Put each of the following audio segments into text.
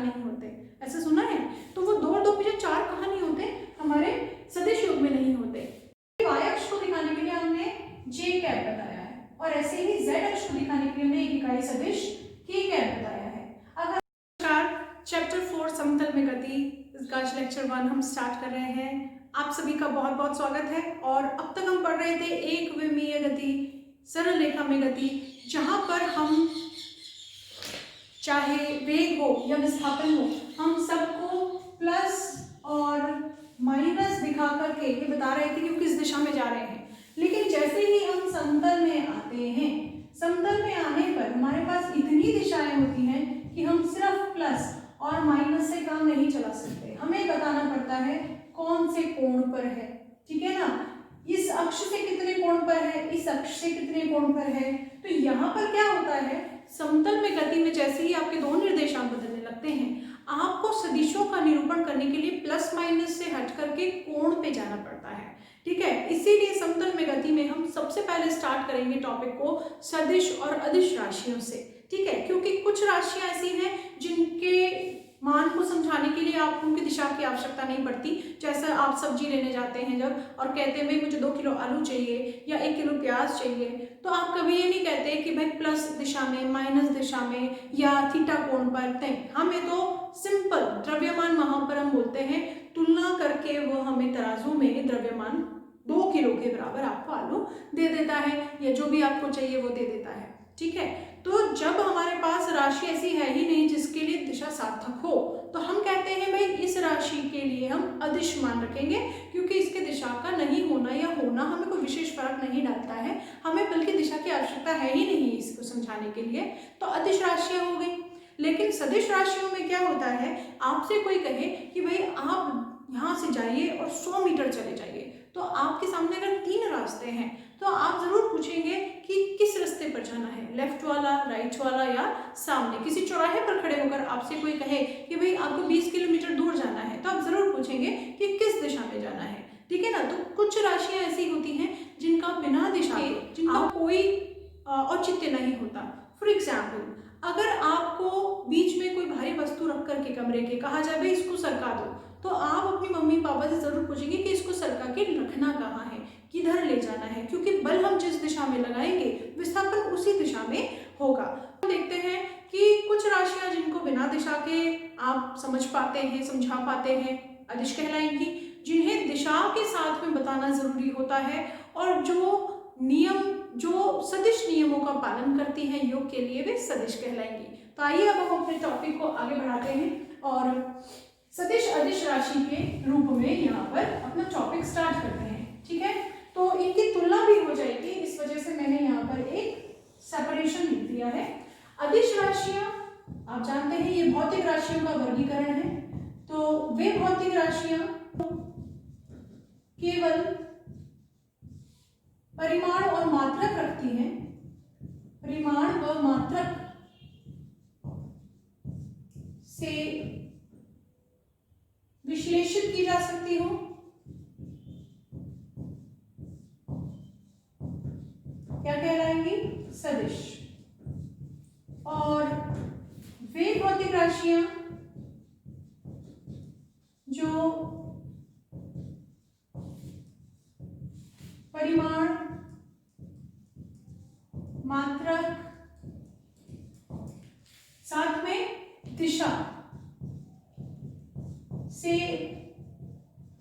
नहीं होते, ऐसा सुना है? तो वो 2 और 2 पीछे 4 कहाँ नहीं होते? हमारे सदिश योग में नहीं होते। y अक्ष को दिखाने के लिए हमने j कैप बताया है, और ऐसे ही z अक्ष को दिखाने के लिए हमने एक इकाई सदिश k कैप बताया है। अगर चैप्टर 4 समतल में गति, इसका लेक्चर 1 हम स्टार्ट कर रहे हैं। आप सभी का बहुत बहुत स्वागत है। और अब तक हम पढ़ रहे थे एक विमीय गति, सरल रेखा में गति, जहां पर हम चाहे वेग हो या विस्थापन हो, हम सबको प्लस और माइनस दिखा करके ये बता रहे थे कि वो किस दिशा में जा रहे हैं। लेकिन जैसे ही हम समतल में आते हैं, समतल में आने पर हमारे पास इतनी दिशाएं होती हैं कि हम सिर्फ प्लस और माइनस से काम नहीं चला सकते, हमें बताना पड़ता है कौन से कोण पर है। ठीक है ना? इस अक्ष से कितने कोण पर है, इस अक्ष से कितने कोण पर है। तो यहाँ पर क्या होता है, समतल में गति में जैसे ही आपके दो निर्देशांक बदलने लगते हैं, आपको सदिशों का निरूपण करने के लिए प्लस माइनस से हट करके कोण पे जाना पड़ता है। ठीक है? इसीलिए समतल में गति में हम सबसे पहले स्टार्ट करेंगे टॉपिक को सदिश और अदिश राशियों से। ठीक है? क्योंकि कुछ राशियां ऐसी हैं जिनके मान को समझाने के लिए आपको उनकी दिशा की आवश्यकता नहीं पड़ती। जैसे आप सब्जी लेने जाते हैं जब और कहते हैं भाई मुझे 2 किलो आलू चाहिए या 1 किलो प्याज चाहिए, तो आप कभी ये नहीं कहते कि भाई प्लस दिशा में, माइनस दिशा में या थीटा कोण पर। नहीं, हमें तो सिंपल द्रव्यमान वहां पर हम बोलते हैं, तुलना करके वो हमें तराजू में द्रव्यमान 2 किलो के बराबर आपको आलू दे देता है, या जो भी आपको चाहिए वो दे देता है। ठीक है? तो जब हमारे पास राशि ऐसी है ही नहीं जिसके लिए दिशा सार्थक हो, तो हम कहते हैं भाई इस राशि के लिए हम अदिश मान रखेंगे, क्योंकि इसके दिशा का नहीं होना या होना हमें कोई विशेष फर्क नहीं डालता है, हमें बल्कि दिशा की आवश्यकता है ही नहीं इसको समझाने के लिए। तो अदिश राशियां हो गई। लेकिन सदिश राशियों में क्या होता है, आपसे कोई कहे कि भाई आप यहाँ से जाइए और 100 मीटर चले जाइए, तो आपके सामने अगर 3 रास्ते हैं तो आप जरूर पूछेंगे कि किस रास्ते पर जाना है, लेफ्ट वाला, राइट वाला या सामने। किसी चौराहे पर खड़े होकर आपसे कोई कहे कि भाई आपको 20 किलोमीटर दूर जाना है, तो आप जरूर पूछेंगे कि किस दिशा में जाना है। ठीक है ना? तो कुछ राशियां ऐसी होती हैं जिनका बिना दिशा के, जिनका कोई औचित्य नहीं होता। फॉर एग्जाम्पल, अगर आपको बीच में कोई भारी वस्तु रख करके कमरे के कहा जाए भाई इसको सरका दो, तो आप अपनी मम्मी पापा से जरूर पूछेंगे कि इसको सरका के रखना कहाँ है, किधर ले जाना है, क्योंकि बल हम जिस दिशा में लगाएंगे विस्थापन उसी दिशा में होगा। हम देखते हैं कि कुछ राशियां जिनको बिना दिशा के आप समझ पाते हैं, समझा पाते हैं, अदिश कहलाएंगी। जिन्हें दिशा के साथ में बताना जरूरी होता है और जो नियम, जो सदिश नियमों का पालन करती हैं योग के लिए, वे सदिश कहलाएंगी। तो आइए अब हम अपने टॉपिक को आगे बढ़ाते हैं और सदिश अदिश राशि के रूप में यहाँ पर अपना टॉपिक स्टार्ट करते हैं। ठीक है? तो इनकी तुलना भी हो जाएगी, इस वजह से मैंने यहाँ पर एक सेपरेशन लिख दिया है। अदिश राशियां आप जानते हैं ये भौतिक राशियों का वर्गीकरण है। तो वे भौतिक राशियां केवल परिमाण और मात्रक रखती हैं, परिमाण व मात्रक से विश्लेषित की जा सकती हो, क्या कहलाएंगी? सदिश। और वे भौतिक राशियां जो परिमाण, मात्रक, साथ में दिशा से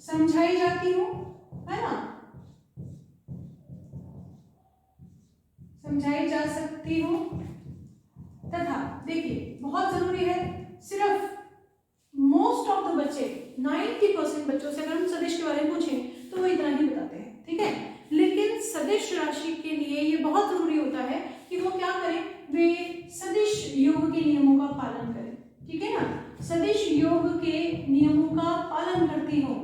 समझाई जाती हो, है ना, समझाई जा सकती हो। तथा देखिए बहुत जरूरी है, सिर्फ मोस्ट ऑफ द बच्चे 90% बच्चों से अगर हम सदिश के बारे में पूछें तो वो इतना ही बताते हैं। ठीक है? लेकिन सदिश राशि के लिए ये बहुत जरूरी होता है कि वो क्या करें, वे सदिश योग के नियमों का पालन करें। ठीक है ना? सदिश योग के नियमों का पालन करती हो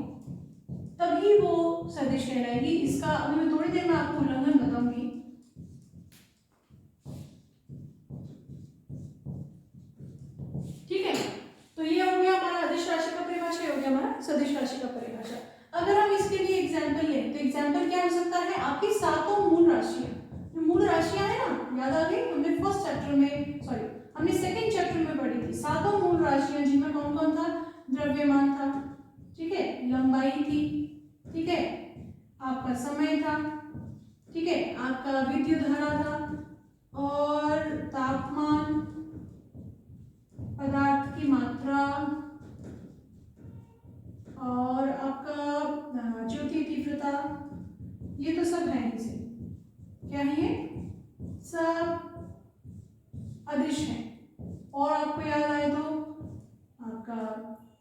तभी वो सदिश कहलाएगी। इसका अभी मैं थोड़ी देर में आपको उल्लंघन बताऊंगी। ठीक है? तो ये हो गया हमारा अदिश राशि का परिभाषा, हो गया हमारा सदिश राशि का परिभाषा। अगर हम इसके लिए एग्जाम्पल लें तो एग्जाम्पल क्या हो सकता है, आपकी 7 मूल राशियां, जो मूल राशियां है ना, याद आ गई? हमने फर्स्ट चैप्टर में, सॉरी हमने सेकंड चैप्टर में पढ़ी थी 7 मूल राशियां जिनमें द्रव्यमान था, ठीक है, लंबाई थी, ठीक है, आपका समय था, ठीक है, आपका विद्युत धारा था और तापमान, पदार्थ की मात्रा और आपका ज्योति तीव्रता, ये तो सब है इसे, क्या है ये सब अदिश है। और आपको याद आए तो आपका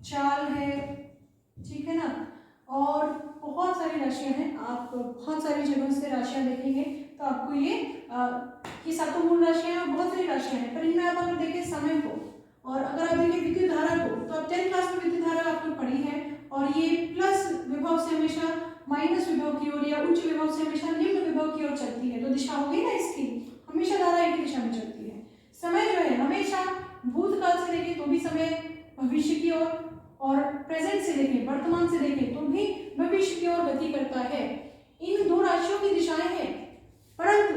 चाल है, ठीक है ना, और बहुत सारी राशियां हैं, आप बहुत सारी जगहों से राशियां देखेंगे तो आपको ये सातों मूल राशियां हैं, बहुत सारी राशियां हैं, पर इनमें आप अगर देखें समय को और अगर आप देखें विद्युत धारा को, तो आप 10th क्लास में विद्युत धारा आपने पढ़ी है और ये प्लस विभव से हमेशा माइनस विभव की ओर या उच्च विभव से हमेशा निम्न विभव की ओर चलती है, तो दिशा होगी ना इसकी, हमेशा धारा एक दिशा में चलती है। समय जो है हमेशा भूतकाल से देखें तो भी समय भविष्य की ओर और प्रेजेंट से देखें, वर्तमान से देखें तो भी भविष्य की ओर गति करता है। इन दो राशियों की दिशाएं हैं, परंतु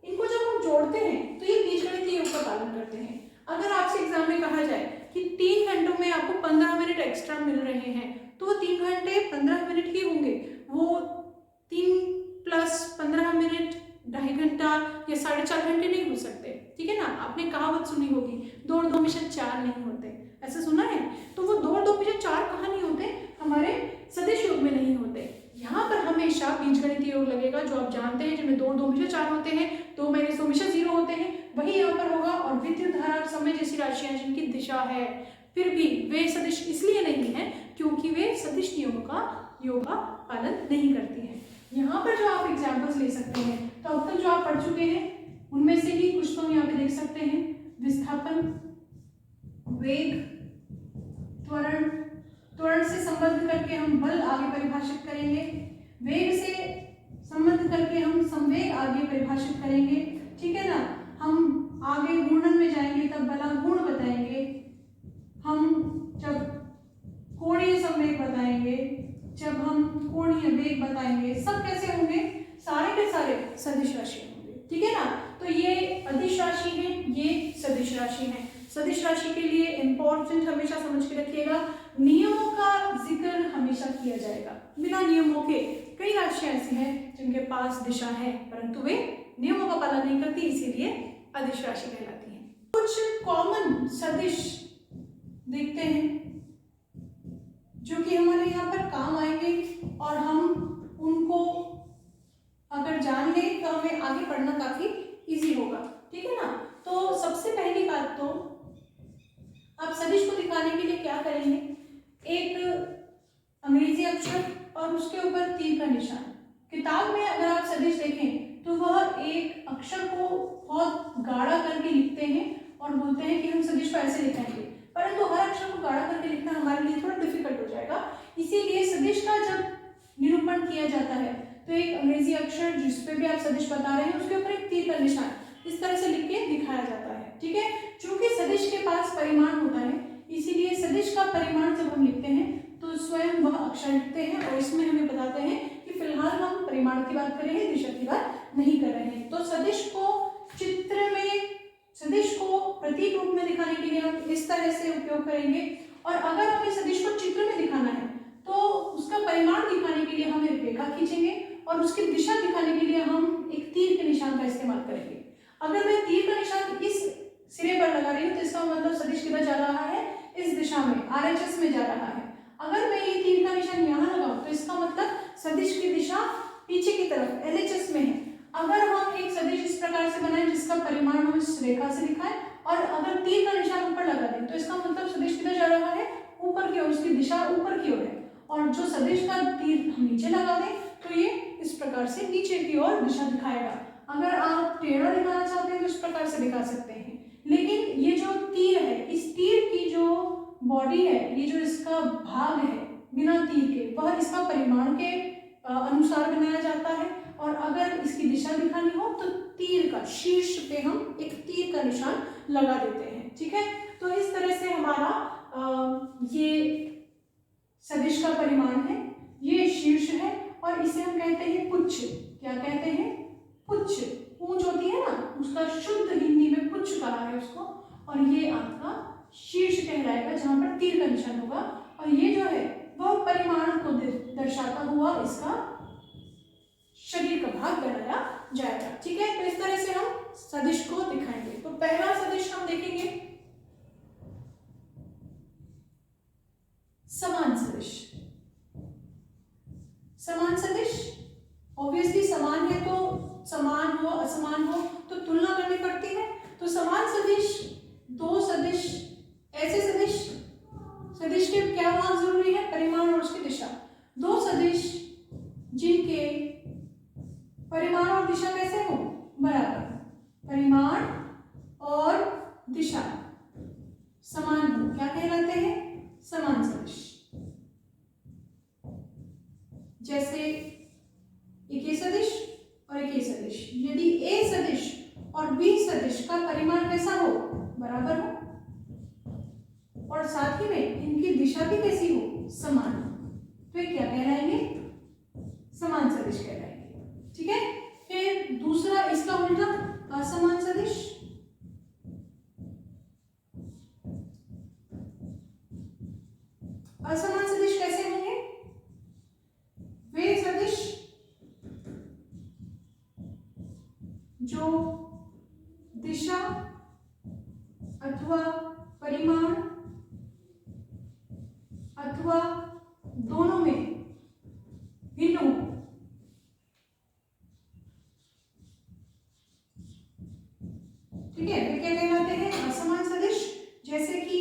इनको जब हम जोड़ते हैं तो ये बीजगणितीय योग का पालन करते हैं। अगर आपसे एग्जाम में कहा जाए कि 3 घंटों में आपको 15 मिनट एक्स्ट्रा मिल रहे हैं, तो वो 3 घंटे 15 मिनट ही होंगे, वो 3 + 15 मिनट 2.5 घंटा या 4.5 घंटे नहीं हो सकते, ठीक है ना। आपने कहावत सुनी होगी, 2 और 2 मिशन 4 नहीं होते, ऐसा सुना है। तो वो 2 और 2 मिशन 4 कहाँ नहीं होते, हमारे सदिश योग में नहीं होते। यहाँ पर हमेशा बीजगणितीय योग लगेगा, जो आप जानते हैं, जिनमें 2 और 2 मिशन 4 होते हैं, 2 - 2 मिशन 0 होते हैं, वही यहाँ पर होगा। और विद्युत धारा, समय जैसी राशियां जिनकी दिशा है, फिर भी वे सदिश इसलिए नहीं है क्योंकि वे सदिश नियमों का पालन नहीं करती हैं। यहाँ पर जो आप एग्जाम्पल्स ले सकते हैं, तो अब तक जो आप पढ़ चुके हैं उनमें से ही कुछ तो यहाँ पे देख सकते हैं। विस्थापन, वेग, त्वरण, त्वरण से संबंध करके हम बल आगे परिभाषित करेंगे, वेग से संबंध करके हम संवेग आगे परिभाषित करेंगे, ठीक है ना। हम आगे घूर्णन में जाएंगे तब बलागुण बताएंगे, हम जब कोणीय संवेग बताएंगे, जब हम कोणीय वेग बताएंगे, सब कैसे होंगे, सारे के सारे सदिश राशि होंगे, ठीक है ना। तो ये अदिश राशि है, ये सदिश राशि है। सदिश राशि के लिए इंपॉर्टेंट हमेशा समझ के रखिएगा, नियमों का जिक्र हमेशा किया जाएगा। बिना नियमों के कई राशियां ऐसी हैं जिनके पास दिशा है परंतु वे नियमों का पालन नहीं करती, इसीलिए अदिश राशि कहलाती है। कुछ कॉमन सदिश देखते हैं जो कि हमारे यहाँ पर काम आएंगे और हम उनको अगर जान लें तो हमें आगे पढ़ना काफी इजी होगा, ठीक है ना। तो सबसे पहली बात तो आप सदिश को दिखाने के लिए क्या करेंगे, एक अंग्रेजी अक्षर और उसके ऊपर तीर का निशान। किताब में अगर आप सदिश देखें तो वह एक अक्षर को बहुत गाढ़ा करके लिखते हैं और बोलते हैं कि हम सदिश को ऐसे लिखेंगे, परंतु हर अक्षर को गाढ़ा करके लिखना हमारे लिए थोड़ा डिफिकल्ट हो जाएगा। इसीलिए सदिश का जब निरूपण किया जाता है तो एक अंग्रेजी अक्षर जिस पे भी आप सदिश बता रहे हैं उसके ऊपर एक तीर का निशान इस तरह से लिख के दिखाया जाता है, ठीक है। चूंकि सदिश के पास परिमाण होता है, इसीलिए सदिश का परिमाण जब हम लिखते हैं तो स्वयं वह अक्षर लिखते हैं और इसमें हमें बताते हैं कि फिलहाल हम परिमाण की बात कर रहे हैं, दिशा की बात नहीं कर रहे हैं। तो सदिश को चित्र में, सदिश को प्रतीक रूप में दिखाने के लिए हम इस तरह से उपयोग करेंगे, और अगर हमें सदिश को चित्र में दिखाना है तो उसका परिमाण दिखाने के लिए हम एक रेखा खींचेंगे और उसकी दिशा दिखाने के लिए हम एक तीर के निशान का इस्तेमाल करेंगे। अगर मैं तीर का निशान इस सिरे पर लगा रही हूँ तो इसका मतलब सदिश किधर जा रहा है, इस दिशा में, RHS में जा रहा है। अगर मैं ये तीर का निशान यहाँ लगाऊं तो इसका मतलब सदिश की दिशा पीछे की तरफ LHS में है। अगर हम एक सदिश इस प्रकार से बनाएं जिसका परिमाण हम इस रेखा से दिखाएं और अगर तीर का निशान ऊपर लगा दें तो इसका मतलब सदिश किधर जा रहा है, ऊपर की ओर, उसकी दिशा ऊपर की ओर है। और जो सदिश का तीर हम नीचे लगा दें तो ये इस प्रकार से नीचे की ओर दिशा दिखाएगा। अगर आप टेढ़ा दिखाना चाहते हैं तो इस प्रकार से दिखा सकते हैं। लेकिन ये जो तीर है, इस तीर की जो बॉडी है, ये जो इसका भाग है बिना तीर के, वह इसका परिमाण के अनुसार बनाया जाता है। और अगर इसकी दिशा दिखानी हो तो तीर का शीर्ष पे हम एक तीर का निशान लगा देते हैं, ठीक है। तो इस तरह से हमारा ये सदिश का परिमाण है, ये शीर्ष है और इसे हम कहते हैं पुच्छ। क्या कहते हैं, पुच्छ। पूंछ होती है ना, उसका शुद्ध हिंदी में पुच्छ कहा है उसको, और ये आपका शीर्ष कहलाएगा जहां पर तीर का निशान होगा। और ये जो है वह परिमाण को दर्शाता हुआ इसका शरीर का भाग बनाया जाएगा। ठीक है, तो इस तरह से हम सदिश को दिखाएंगे। तो पहला सदिश हम देखेंगे समान सदिश। समान सदिश ऑब्वियसली समान है तो समान हो असमान हो तो तुलना करनी पड़ती है। तो समान सदिश दो सदिश, ऐसे सदिश, सदिश के क्या होना जरूरी है, परिमाण और उसकी दिशा। दो सदिश जिनके परिमाण और दिशा कैसे हो, बराबर, परिमाण और दिशा समान हो, क्या कहलाते हैं, समान सदिश। जैसे एक ए सदिश और एक ए सदिश, यदि ए सदिश और बी सदिश का परिमाण कैसा हो, बराबर हो, और साथ ही में इनकी दिशा भी कैसी हो, समान हो, तो ये क्या कहलाएंगे, समान सदिश कहलाएंगे। ठीक है, फिर दूसरा इसका उल्टा असमान सदिश। असमान सदिश कैसे होंगे, वे सदिश जो दिशा अथवा परिमाण अथवा दोनों में भिन्न हो। ठीक है, वे क्या कहलाते हैं, असमान सदिश। जैसे कि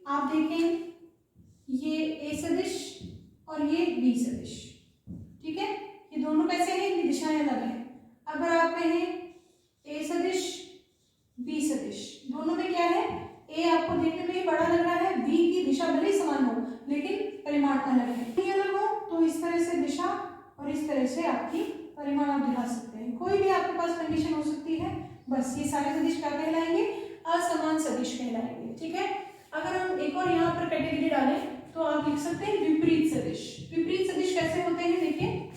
आप देखें ये ए सदिश और ये बी सदिश, ठीक है, ये दोनों कैसे हैं, इनकी दिशाएं अलग हैं। अगर आप कहें ए सदिश बी सदिश, दोनों में क्या है, ए आपको देखने में ही बड़ा लग रहा है, बी की दिशा भले ही समान हो लेकिन परिमाण अलग है। ये अलग हो तो इस तरह से दिशा और इस तरह से आपकी परिमाण आप दिखा सकते हैं। कोई भी आपके पास कंडीशन हो सकती है, बस ये सारे सदिश क्या कहलाएंगे, असमान सदिश कहलाएंगे। ठीक है, अगर हम एक और यहाँ पर कैटेगरी डालें तो आप लिख सकते हैं विपरीत सदिश। विपरीत सदिश कैसे होते हैं, देखिए,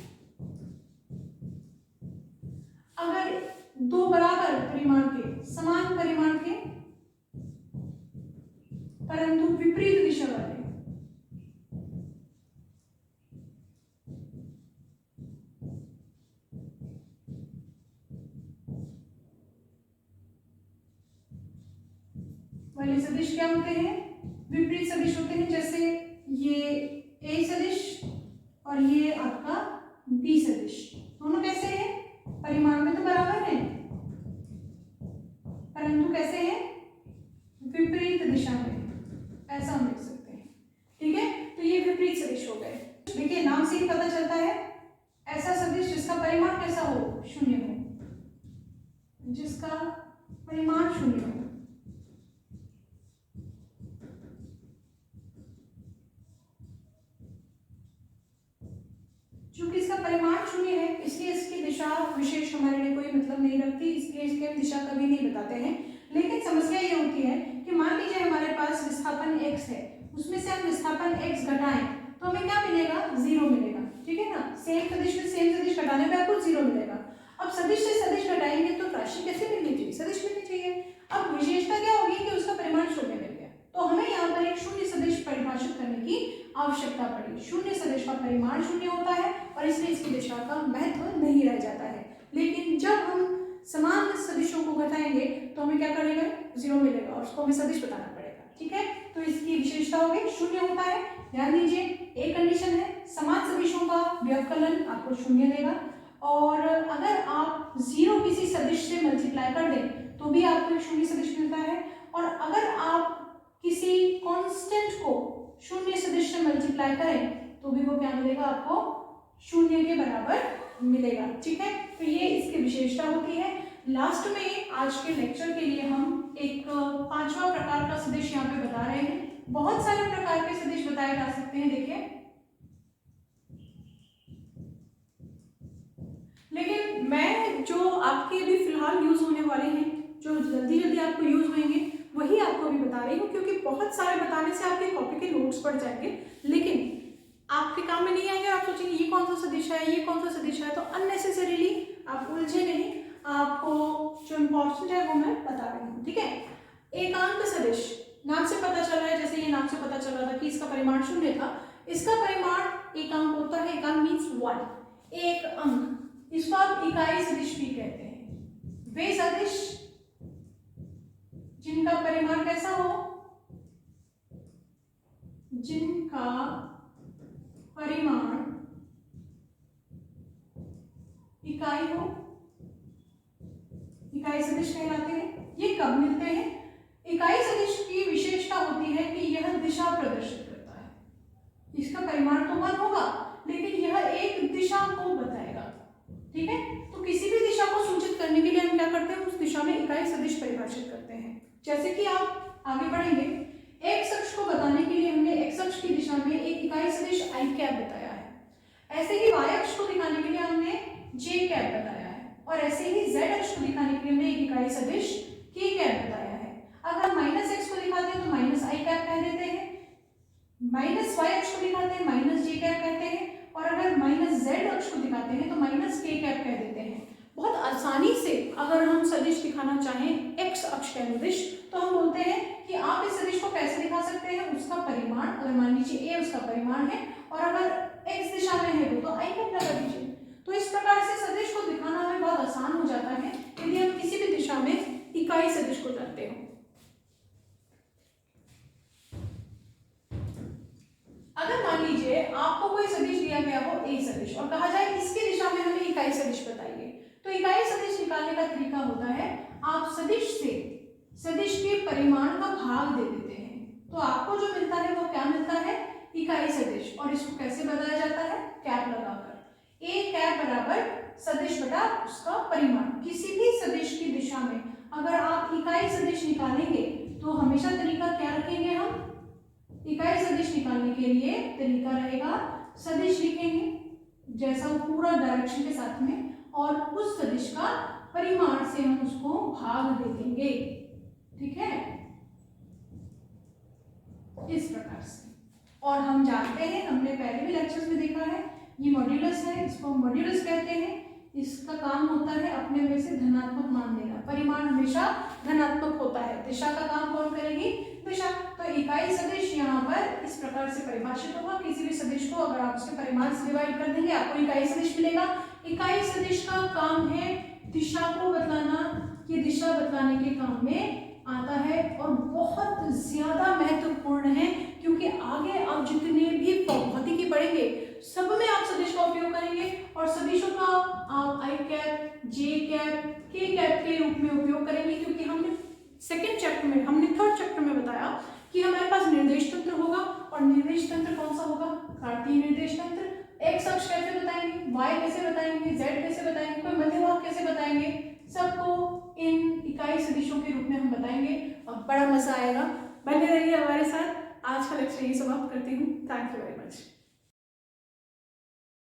अगर दो बराबर परिमाण के, समान परिमाण के परंतु विपरीत दिशा वाले, वाले सदिश क्या होते हैं, विपरीत सदिश होते हैं। जैसे ये ए सदिश और ये आपका बी सदिश, दोनों कैसे हैं, परिमाण में तो बराबर है परंतु कैसे हैं, विपरीत दिशा में, ऐसा हम लिख सकते हैं। ठीक है, तो ये विपरीत सदिश हो गए। देखिए नाम से ही पता चलता है, ऐसा सदिश जिसका परिमाण कैसा हो, शून्य हो, जिसका परिमाण शून्य हो। चूंकि इसका परिमाण शून्य है इसलिए इसकी दिशा विशेष हमारे लिए कोई मतलब नहीं रखती, इसलिए इसकी हम दिशा कभी नहीं बताते हैं। लेकिन समस्या ये होती है कि मान लीजिए हमारे पास विस्थापन x है, उसमें से हम विस्थापन x घटाएं तो हमें क्या मिलेगा, 0 मिलेगा। ठीक है ना, सेम सदिश में सेम सदिश घटाने पे आपको 0 मिलेगा। अब सदिश से सदिश घटाएंगे तो राशि कैसे मिलनी चाहिए, सदिश मिलनी चाहिए। अब विशेषता क्या होगी कि उसका परिमाण शून्य मिल गया, तो हमें यहाँ पर एक शून्य सदिश परिभाषित करने की आवश्यकता पड़ी। शून्य सदिश का परिमाण शून्य होता है और इसलिए इसकी दिशा का महत्व नहीं रह जाता है। लेकिन जब हम समान सदिशों को घटाएंगे तो हमें क्या करेगा, 0 मिलेगा और उसको हमें सदिश बताना पड़ेगा। ठीक है, तो इसकी विशेषता हो गई शून्य होता है। ध्यान दीजिए, एक कंडीशन है, समान सदिशों का व्यवकलन आपको शून्य देगा, और अगर आप 0 किसी सदिश से मल्टीप्लाई कर दें तो भी आपको एक शून्य सदिश मिलता है, और अगर आप किसी कांस्टेंट को शून्य सदिश से मल्टीप्लाई करें तो भी वो क्या मिलेगा, आपको शून्य के बराबर मिलेगा। ठीक है, तो ये इसकी विशेषता होती है। लास्ट में आज के लेक्चर के लिए हम एक 5वां प्रकार का सदिश यहाँ पे बता रहे हैं। बहुत सारे प्रकार के सदिश बताए जा सकते हैं, देखिए, लेकिन मैं जो आपके भी फिलहाल यूज होने वाले हैं, जो जल्दी जल्दी आपको यूज होंगे, वही आपको भी बता रही हूँ, क्योंकि बहुत सारे बताने से आपके कॉपी के नोट्स पड़ जाएंगे लेकिन आपके काम में नहीं आएंगे। आप सोचेंगे ये कौन सा सदिश है, ये कौन सा सदिश है, तो अननेसेसरीली आप उलझे नहीं, आपको जो इम्पोर्टेंट है वो मैं बता रही हूँ। ठीक है, एकांक सदिश नाम से पता चल रहा है, जैसे ये नाम से पता चल रहा था कि इसका परिमाण शून्य था। इसका परिमाण एक अंक होता है, एक अंक मीन्स 1, एक अंक। इसको आप इकाई सदिश भी कहते हैं। वे सदिश जिनका परिमाण कैसा हो, जिनका परिमाण इकाई हो, इकाई सदिश कहलाते हैं। ये कब मिलते हैं? इकाई सदिश की विशेषता होती है कि यह दिशा प्रदर्शित करता है। इसका परिमाण तो 1 होगा लेकिन यह एक दिशा को बताएगा। ठीक है, तो किसी भी दिशा को सूचित करने के लिए हम क्या करते हैं, उस दिशा में इकाई सदिश परिभाषित करते हैं। जैसे कि आप आगे बढ़ेंगे, एक्स अक्ष को बताने के लिए हमने एक्स अक्ष की दिशा में एक इकाई सदिश आई कैप बताया है। ऐसे ही वाई अक्ष को दिखाने के लिए हमने जे कैप बताया है, और ऐसे ही जेड अक्ष को दिखाने के लिए हमने एक इकाई सदिश के कैप बताया है। अगर माइनस एक्स को दिखाते हैं तो माइनस आई कैप कह देते हैं, माइनस वाई अक्ष को दिखाते हैं माइनस जे कैप कहते हैं, और अगर माइनस जेड अक्ष को दिखाते हैं तो माइनस के कैप कह देते हैं। बहुत आसानी से अगर हम सदिश दिखाना चाहें एक्स अक्ष के अनुदिश, तो हम बोलते हैं कि आप इस सदिश को कैसे दिखा सकते हैं, उसका परिमाण, अगर मान लीजिए ए उसका परिमाण है और अगर एक्स दिशा में है वो, तो आई कैप लगा दीजिए। तो इस प्रकार से सदिश को दिखाना हमें बहुत आसान हो जाता है यदि हम किसी भी दिशा में इकाई सदिश को जानते हो। अगर मान लीजिए आपको कोई सदिश दिया गया हो ए सदिश और कहा जाए इसकी दिशा में हमें इकाई सदिश बताइए, तो इकाई सदिश निकालने का तरीका होता है, आप सदिश से सदिश के परिमाण का भाग दे देते हैं, तो आपको जो मिलता है वो क्या मिलता है, इकाई सदिश। और इसको कैसे बताया जाता है, कैप लगाकर। ए कैप बराबर सदिश बटा उसका परिमाण। किसी भी सदिश की दिशा में अगर आप इकाई सदिश निकालेंगे तो हमेशा तरीका क्या रखेंगे, हम इकाई सदिश निकालने के लिए तरीका रहेगा सदिश लिखेंगे जैसा पूरा डायरेक्शन के साथ में, और उस सदिश का परिमाण से हम उसको भाग दे देंगे। ठीक है, इस प्रकार से। और हम जानते हैं, हमने पहले भी लेक्चर्स में देखा है, ये मॉड्यूलस है, इसको हम मॉड्यूलस कहते हैं। इसका काम होता है अपने में से धनात्मक मान देना। परिमाण हमेशा धनात्मक होता है, दिशा का काम कौन करेगी, दिशा। तो इकाई सदिश यहाँ पर इस प्रकार से परिभाषित होगा। किसी भी सदिश को अगर आप उसके परिमाण से डिवाइड कर देंगे आपको इकाई सदिश मिलेगा। इकाई सदिश का काम है दिशा को बतलाना, ये दिशा बतलाने के काम में आता है और बहुत ज्यादा महत्वपूर्ण है, क्योंकि आगे आप जितने भी भौतिकी पढ़ेंगे सब में आप सदिश का उपयोग करेंगे, और सदिशों का आप आई कैप, जे कैप, के कैप के रूप में उपयोग करेंगे। क्योंकि हमने सेकेंड चैप्टर में, हमने थर्ड चैप्टर में बताया कि हमारे पास निर्देश तंत्र होगा, और निर्देश तंत्र कौन सा होगा, कार्तीय निर्देश तंत्र। एक्स अक्ष कैसे बताएंगे, वाई कैसे बताएंगे, जेड कैसे बताएंगे, कोई मध्यभाग कैसे बताएंगे, सबको इन इकाई सदिशों के रूप में हम बताएंगे और बड़ा मजा आएगा। बने रहिए हमारे साथ। आज का लेक्चर यही समाप्त करती हूँ। Thank you very much.